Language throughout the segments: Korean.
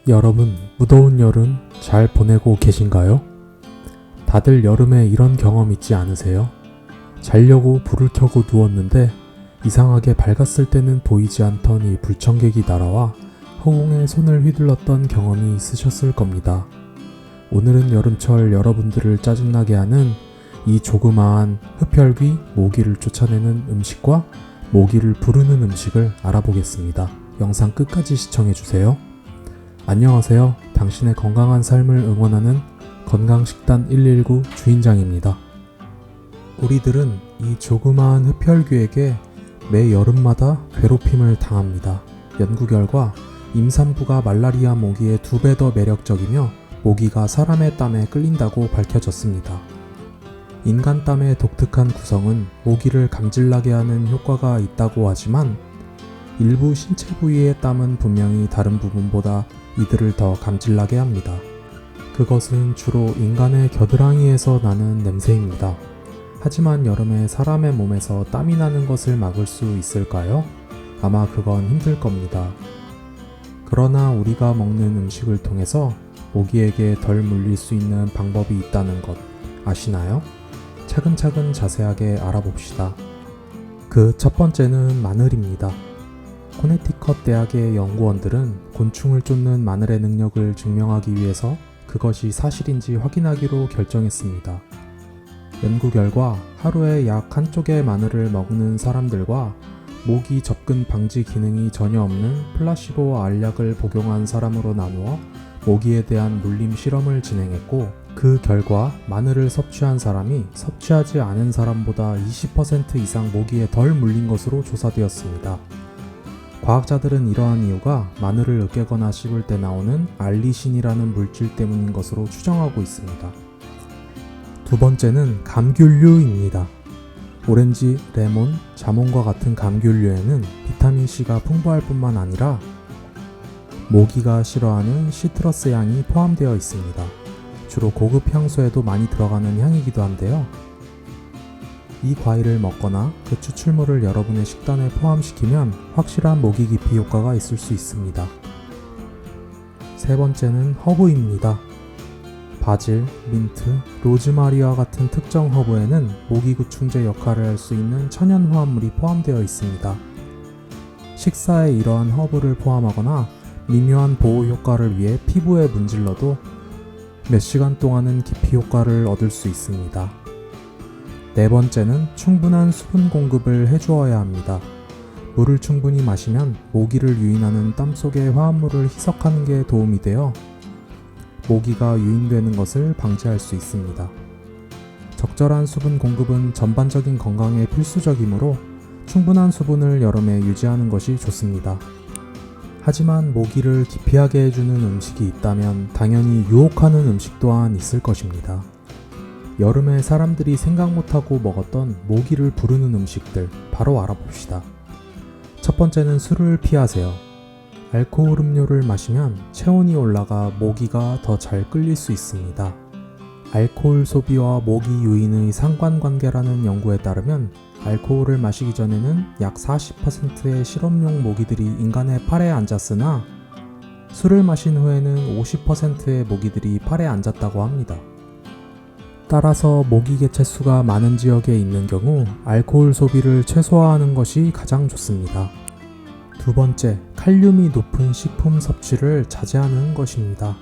여러분, 무더운 여름 잘 보내고 계신가요? 다들 여름에 이런 경험 있지 않으세요? 자려고 불을 켜고 누웠는데 이상하게 밝았을 때는 보이지 않던 이 불청객이 날아와 허공에 손을 휘둘렀던 경험이 있으셨을 겁니다. 오늘은 여름철 여러분들을 짜증나게 하는 이 조그마한 흡혈귀 모기를 쫓아내는 음식과 모기를 부르는 음식을 알아보겠습니다. 영상 끝까지 시청해주세요. 안녕하세요. 당신의 건강한 삶을 응원하는 건강식단 119 주인장입니다. 우리들은 이 조그마한 흡혈귀에게 매 여름마다 괴롭힘을 당합니다. 연구 결과 임산부가 말라리아 모기의 2배 더 매력적이며 모기가 사람의 땀에 끌린다고 밝혀졌습니다. 인간 땀의 독특한 구성은 모기를 감질나게 하는 효과가 있다고 하지만 일부 신체 부위의 땀은 분명히 다른 부분보다 이들을 더 감질나게 합니다. 그것은 주로 인간의 겨드랑이에서 나는 냄새입니다. 하지만 여름에 사람의 몸에서 땀이 나는 것을 막을 수 있을까요? 아마 그건 힘들 겁니다. 그러나 우리가 먹는 음식을 통해서 모기에게 덜 물릴 수 있는 방법이 있다는 것 아시나요? 차근차근 자세하게 알아봅시다. 그 첫 번째는 마늘입니다. 코네티컷 대학의 연구원들은 곤충을 쫓는 마늘의 능력을 증명하기 위해서 그것이 사실인지 확인하기로 결정했습니다. 연구 결과 하루에 약 한 쪽의 마늘을 먹는 사람들과 모기 접근 방지 기능이 전혀 없는 플라시보 알약을 복용한 사람으로 나누어 모기에 대한 물림 실험을 진행했고, 그 결과 마늘을 섭취한 사람이 섭취하지 않은 사람보다 20% 이상 모기에 덜 물린 것으로 조사되었습니다. 과학자들은 이러한 이유가 마늘을 으깨거나 씹을 때 나오는 알리신이라는 물질 때문인 것으로 추정하고 있습니다. 두 번째는 감귤류입니다. 오렌지, 레몬, 자몽과 같은 감귤류에는 비타민C가 풍부할 뿐만 아니라 모기가 싫어하는 시트러스 향이 포함되어 있습니다. 주로 고급 향수에도 많이 들어가는 향이기도 한데요. 이 과일을 먹거나 그 추출물을 여러분의 식단에 포함시키면 확실한 모기 기피 효과가 있을 수 있습니다. 세 번째는 허브입니다. 바질, 민트, 로즈마리와 같은 특정 허브에는 모기 구충제 역할을 할 수 있는 천연 화합물이 포함되어 있습니다. 식사에 이러한 허브를 포함하거나 미묘한 보호 효과를 위해 피부에 문질러도 몇 시간 동안은 기피 효과를 얻을 수 있습니다. 네 번째는 충분한 수분 공급을 해주어야 합니다. 물을 충분히 마시면 모기를 유인하는 땀 속의 화합물을 희석하는 게 도움이 되어 모기가 유인되는 것을 방지할 수 있습니다. 적절한 수분 공급은 전반적인 건강에 필수적이므로 충분한 수분을 여름에 유지하는 것이 좋습니다. 하지만 모기를 기피하게 해주는 음식이 있다면 당연히 유혹하는 음식 또한 있을 것입니다. 여름에 사람들이 생각 못하고 먹었던 모기를 부르는 음식들 바로 알아봅시다. 첫 번째는 술을 피하세요. 알코올 음료를 마시면 체온이 올라가 모기가 더 잘 끌릴 수 있습니다. 알코올 소비와 모기 유인의 상관관계라는 연구에 따르면 알코올을 마시기 전에는 약 40%의 실험용 모기들이 인간의 팔에 앉았으나 술을 마신 후에는 50%의 모기들이 팔에 앉았다고 합니다. 따라서 모기 개체 수가 많은 지역에 있는 경우 알코올 소비를 최소화하는 것이 가장 좋습니다. 두 번째, 칼륨이 높은 식품 섭취를 자제하는 것입니다.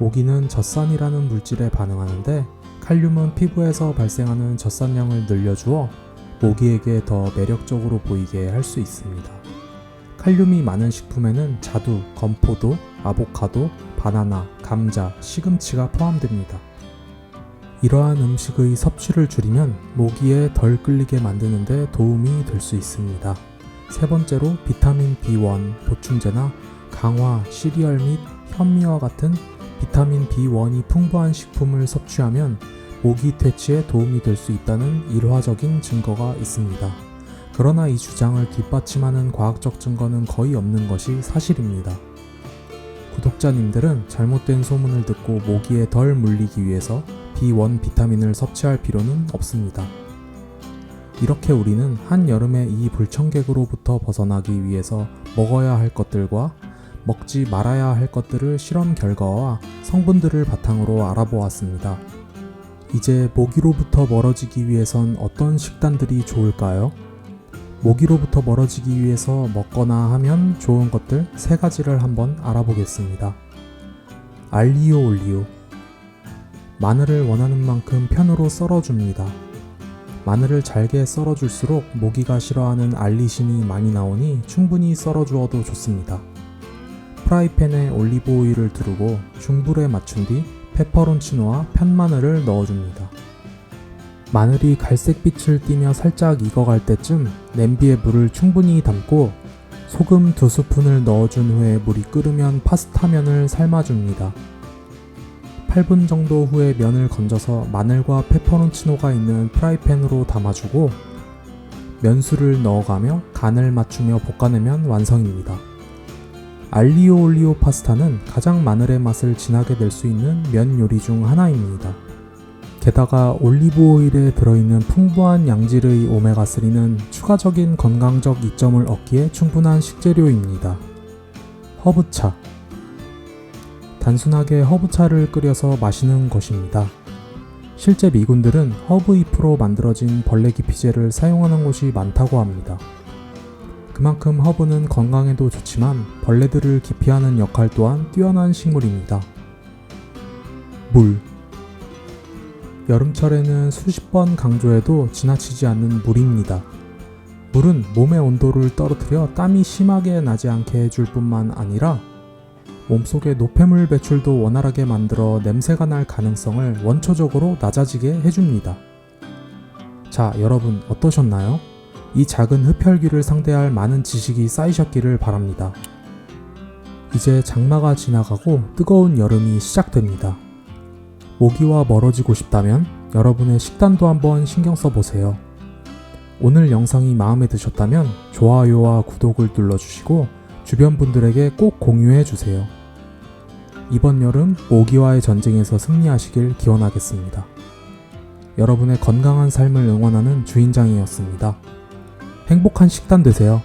모기는 젖산이라는 물질에 반응하는데 칼륨은 피부에서 발생하는 젖산량을 늘려주어 모기에게 더 매력적으로 보이게 할 수 있습니다. 칼륨이 많은 식품에는 자두, 건포도, 아보카도, 바나나, 감자, 시금치가 포함됩니다. 이러한 음식의 섭취를 줄이면 모기에 덜 끌리게 만드는 데 도움이 될 수 있습니다. 세 번째로 비타민 B1 보충제나 강화, 시리얼 및 현미와 같은 비타민 B1이 풍부한 식품을 섭취하면 모기 퇴치에 도움이 될 수 있다는 일화적인 증거가 있습니다. 그러나 이 주장을 뒷받침하는 과학적 증거는 거의 없는 것이 사실입니다. 구독자님들은 잘못된 소문을 듣고 모기에 덜 물리기 위해서 B1 비타민을 섭취할 필요는 없습니다. 이렇게 우리는 한여름의 이 불청객으로부터 벗어나기 위해서 먹어야 할 것들과 먹지 말아야 할 것들을 실험 결과와 성분들을 바탕으로 알아보았습니다. 이제 모기로부터 멀어지기 위해선 어떤 식단들이 좋을까요? 모기로부터 멀어지기 위해서 먹거나 하면 좋은 것들 3가지를 한번 알아보겠습니다. 알리오 올리오. 마늘을 원하는 만큼 편으로 썰어줍니다. 마늘을 잘게 썰어줄수록 모기가 싫어하는 알리신이 많이 나오니 충분히 썰어주어도 좋습니다. 프라이팬에 올리브 오일을 두르고 중불에 맞춘 뒤 페퍼론치노와 편마늘을 넣어줍니다. 마늘이 갈색빛을 띠며 살짝 익어갈 때쯤 냄비에 물을 충분히 담고 소금 2스푼을 넣어준 후에 물이 끓으면 파스타면을 삶아줍니다. 8분 정도 후에 면을 건져서 마늘과 페퍼론치노가 있는 프라이팬으로 담아주고 면수를 넣어가며 간을 맞추며 볶아내면 완성입니다. 알리오 올리오 파스타는 가장 마늘의 맛을 진하게 낼 수 있는 면 요리 중 하나입니다. 게다가 올리브 오일에 들어있는 풍부한 양질의 오메가3는 추가적인 건강적 이점을 얻기에 충분한 식재료입니다. 허브차. 단순하게 허브차를 끓여서 마시는 것입니다. 실제 미군들은 허브 잎으로 만들어진 벌레 기피제를 사용하는 곳이 많다고 합니다. 그만큼 허브는 건강에도 좋지만 벌레들을 기피하는 역할 또한 뛰어난 식물입니다. 물. 여름철에는 수십 번 강조해도 지나치지 않는 물입니다. 물은 몸의 온도를 떨어뜨려 땀이 심하게 나지 않게 해줄 뿐만 아니라 몸속의 노폐물 배출도 원활하게 만들어 냄새가 날 가능성을 원초적으로 낮아지게 해줍니다. 자, 여러분 어떠셨나요? 이 작은 흡혈귀를 상대할 많은 지식이 쌓이셨기를 바랍니다. 이제 장마가 지나가고 뜨거운 여름이 시작됩니다. 모기와 멀어지고 싶다면 여러분의 식단도 한번 신경 써보세요. 오늘 영상이 마음에 드셨다면 좋아요와 구독을 눌러주시고 주변 분들에게 꼭 공유해주세요. 이번 여름 모기와의 전쟁에서 승리하시길 기원하겠습니다. 여러분의 건강한 삶을 응원하는 주인장이었습니다. 행복한 식단 되세요.